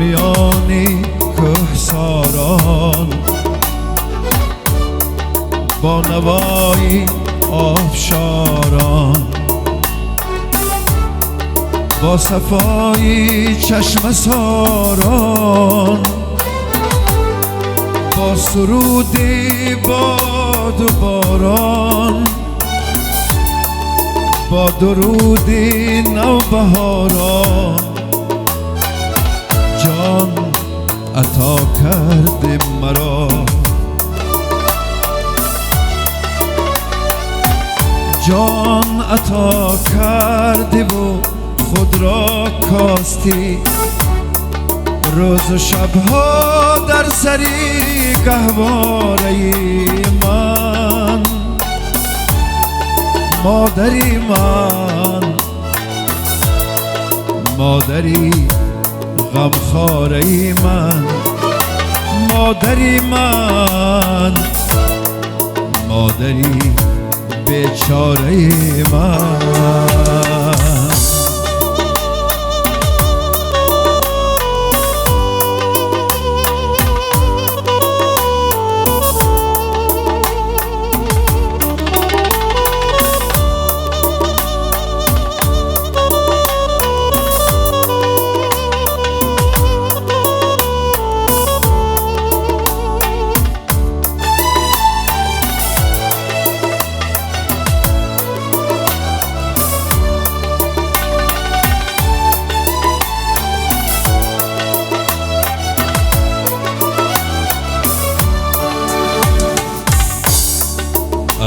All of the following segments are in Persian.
میانی کهساران با نوایی آبشاران با صفایی چشم ساران با سرودی باد و باران با درودی نوبهاران جان عطا کردی مرا جان عطا کردی و خود را کاستی روز و شبها در سری گهواره من مادری من مادری غمخواره من مادری من مادری بیچاره من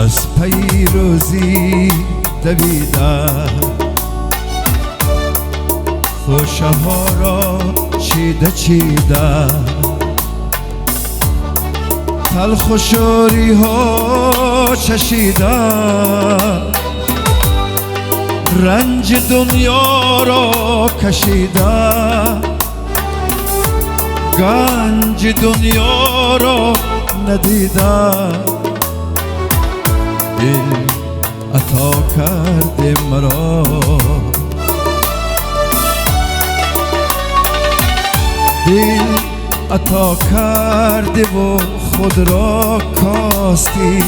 از پیروزی دویده خوشه ها را چیده چیده تلخ و شوری ها چشیده رنج دنیا را کشیده گنج دنیا را ندیده دل عطا کرده مرا دل عطا کرده و خود را کاستی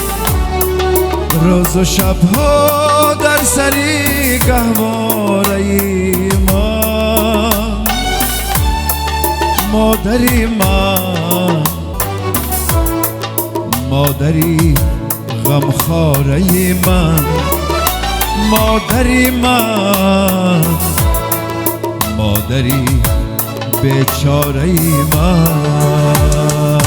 روز و شبها در سری گهواره من مادری من مادری غمخواره من مادری من مادری بیچاره من